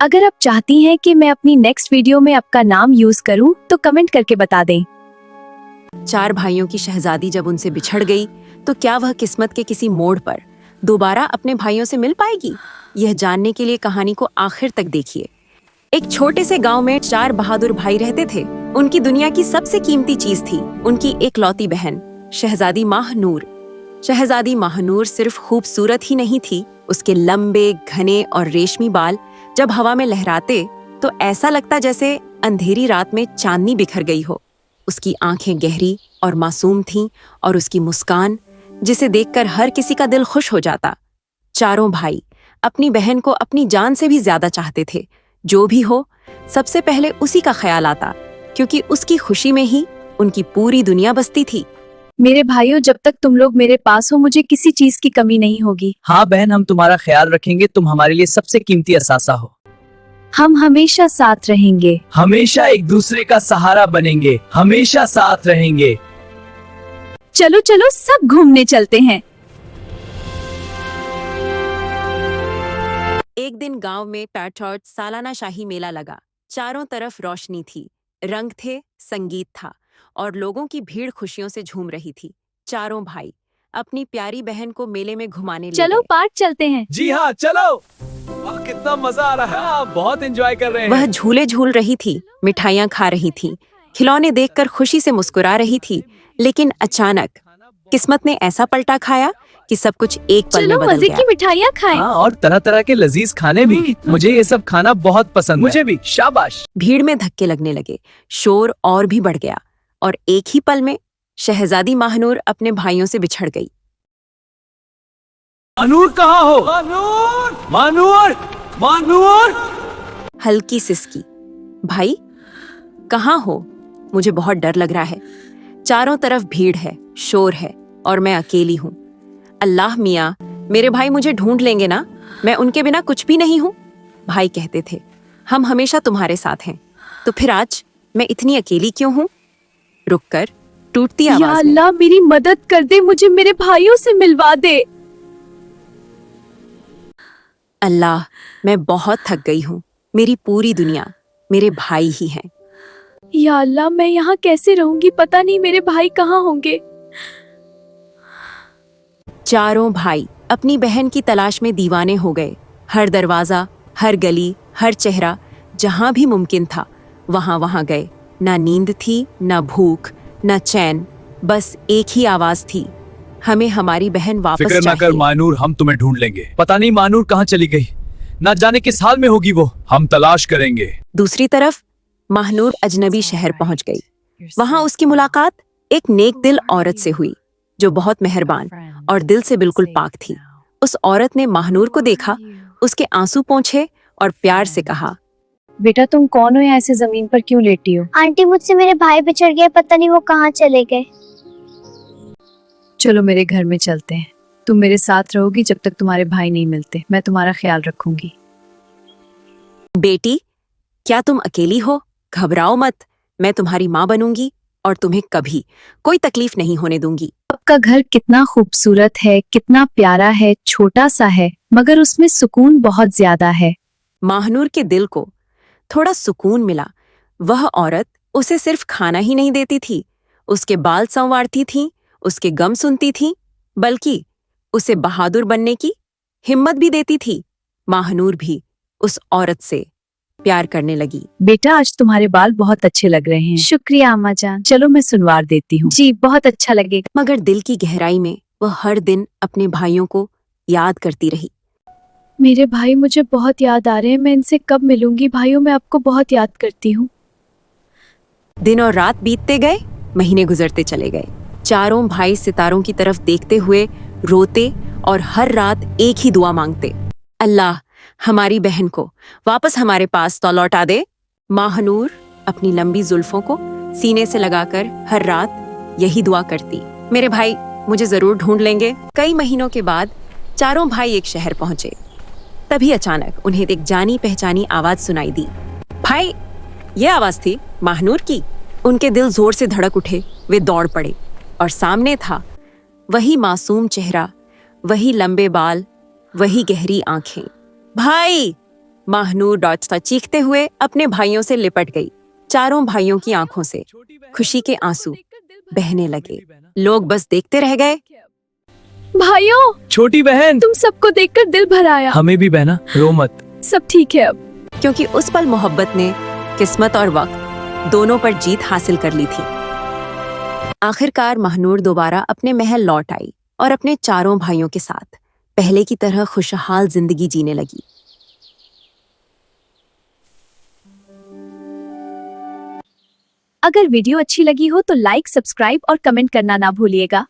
अगर आप चाहती हैं कि मैं अपनी नेक्स्ट वीडियो में आपका नाम यूज करूं तो कमेंट करके बता दें। 4 भाइयों की शहजादी जब उनसे बिछड़ गई तो क्या वह किस्मत के किसी मोड़ पर दोबारा अपने भाइयों से मिल पाएगी? यह जानने के लिए कहानी को आखिर तक देखिए। एक छोटे से गांव में 4 बहादुर भाई रहते थे। उनकी दुनिया की सबसे कीमती चीज थी उनकी एकलौती बहन शहजादी माहनूर। शहजादी माहनूर सिर्फ खूबसूरत ही नहीं थी, उसके लंबे घने और रेशमी बाल जब हवा में लहराते तो ऐसा लगता जैसे अंधेरी रात में चांदनी बिखर गई हो। उसकी आंखें गहरी और मासूम थीं और उसकी मुस्कान जिसे देखकर हर किसी का दिल खुश हो जाता। चारों भाई अपनी बहन को अपनी जान से भी ज्यादा चाहते थे। जो भी हो, सबसे पहले उसी का ख्याल आता, क्योंकि उसकी खुशी में ही उनकी पूरी दुनिया बसती थी। मेरे भाइयों, जब तक तुम लोग मेरे पास हो मुझे किसी चीज की कमी नहीं होगी। हाँ बहन, हम तुम्हारा ख्याल रखेंगे। तुम हमारे लिए सबसे कीमती असासा हो। हम हमेशा साथ रहेंगे। हमेशा एक दूसरे का सहारा बनेंगे। हमेशा साथ रहेंगे। चलो चलो सब घूमने चलते हैं। एक दिन गांव में पैट्रॉट सालाना शाही मेला लगा। चारों तरफ रोशनी थी, रंग थे, संगीत था और लोगों की भीड़ खुशियों से झूम रही थी। चारों भाई अपनी प्यारी बहन को मेले में घुमाने ले चलो गए। पार्क चलते हैं। जी हाँ, चलो। वाह, कितना मजा आ रहा है। आप बहुत एंजॉय कर रहे हैं। वह झूले झूल रही थी, मिठाइयाँ खा रही थी, खिलौने देखकर खुशी से मुस्कुरा रही थी। लेकिन अचानक किस्मत ने ऐसा पलटा खाया कि सब कुछ एक पल में चलो बदल मजे गया। की मिठाइयाँ खाएं। हाँ, और तरह तरह के लजीज खाने भी। मुझे ये सब खाना बहुत पसंद। मुझे भी। शाबाश। भीड़ में धक्के लगने लगे, शोर और भी बढ़ गया और एक ही पल में शहजादी माहनूर अपने भाइयों से बिछड़ गई। मानूर कहाँ हो? मानूर, मानूर, मानूर। हल्की सिसकी, भाई कहाँ हो? मुझे बहुत डर लग रहा है। चारों तरफ भीड़ है, शोर है और मैं अकेली हूँ। अल्लाह मियाँ, मेरे भाई मुझे ढूंढ लेंगे ना? मैं उनके बिना कुछ भी नहीं हूँ। भाई कहते थे, हम हमेशा तुम्हारे साथ हैं। तो फिर आज मैं इतनी अकेली क्यों हूँ? रुककर टूटती या आवाज में, अल्लाह मेरी मदद कर दे, मुझे मेरे भाइयों से मिलवा दे। अल्लाह, मैं बहुत थक गई हूँ। मेरी पूरी दुनिया मेरे भाई ही हैं। या अल्लाह, मैं यहाँ कैसे रहूंगी? पता नहीं मेरे भाई कहाँ होंगे। चारों भाई अपनी बहन की तलाश में दीवाने हो गए। हर दरवाजा, हर गली, हर चेहरा, जहां भी मुमकिन था वहां गए। ना नींद थी, ना भूख, ना चैन, बस एक ही आवाज थी, हमें हमारी बहन वापस फिक्र ना कर चाहिए। मानूर, हम तुम्हें ढूंढ लेंगे। पता नहीं मानूर कहाँ चली गई। ना जाने किस हाल में होगी वो। हम तलाश करेंगे। दूसरी तरफ माहनूर अजनबी शहर पहुंच गई। वहां उसकी मुलाकात एक नेक दिल औरत से हुई जो बहुत मेहरबान और दिल से बिल्कुल पाक थी। उस औरत ने माहनूर को देखा, उसके आंसू पोंछे और प्यार से कहा, बेटा तुम कौन हो? ऐसे जमीन पर क्यों लेटी हो? आंटी, मुझसे मेरे भाई बिछड़ गए, पता नहीं वो कहाँ चले गए। चलो मेरे घर में चलते हैं। तुम मेरे साथ रहोगी जब तक तुम्हारे भाई नहीं मिलते। मैं तुम्हारा ख्याल रखूंगी। बेटी, क्या तुम अकेली हो? घबराओ मत, मैं तुम्हारी माँ बनूंगी और तुम्हें कभी कोई तकलीफ नहीं होने दूंगी। आपका घर कितना खूबसूरत है, कितना प्यारा है। छोटा सा है मगर उसमें सुकून बहुत ज्यादा है। माहनूर के दिल को थोड़ा सुकून मिला। वह औरत उसे सिर्फ खाना ही नहीं देती थी, उसके बाल संवारती थी, उसके गम सुनती थी, बल्कि उसे बहादुर बनने की हिम्मत भी देती थी। माहनूर भी उस औरत से प्यार करने लगी। बेटा आज तुम्हारे बाल बहुत अच्छे लग रहे हैं। शुक्रिया अम्मा जान। चलो मैं सुनवार देती हूँ। जी बहुत अच्छा लगेगा। मगर दिल की गहराई में वह हर दिन अपने भाइयों को याद करती रही। मेरे भाई मुझे बहुत याद आ रहे हैं। मैं इनसे कब मिलूंगी? भाइयों मैं आपको बहुत याद करती हूँ। दिन और रात बीतते गए, महीने गुजरते चले गए। चारों भाई सितारों की तरफ देखते हुए रोते और हर रात एक ही दुआ मांगते, अल्लाह हमारी बहन को वापस हमारे पास तो लौटा दे। माहनूर अपनी लंबी जुल्फों को सीने से लगाकर हर रात यही दुआ करती, मेरे भाई मुझे जरूर ढूंढ लेंगे। कई महीनों के बाद चारों भाई एक शहर पहुंचे। तभी अचानक उन्हें एक जानी पहचानी आवाज सुनाई दी। भाई, ये आवाज थी माहनूर की। उनके दिल जोर से धड़क उठे। वे दौड़ पड़े और सामने था वही मासूम चेहरा, वही लंबे बाल, वही गहरी आंखें। भाई! महानूर डॉट्स चीखते हुए अपने भाइयों से लिपट गई। चारों भाइयों की आंखों से खुशी के आंसू बहने लगे। लोग बस देखते रह गए। भाइयों, छोटी बहन, तुम सबको देखकर दिल भर आया। हमें भी बहना, रो मत। सब ठीक है अब। क्योंकि उस पल मोहब्बत ने किस्मत और वक्त दोनों पर जीत हासिल कर ली थी। आखिरकार महानूर दोबारा अपने महल लौट आई और अपने चारों भाइयों के साथ पहले की तरह खुशहाल जिंदगी जीने लगी। अगर वीडियो अच्छी लगी हो तो लाइक, सब्सक्राइब और कमेंट करना ना भूलिएगा।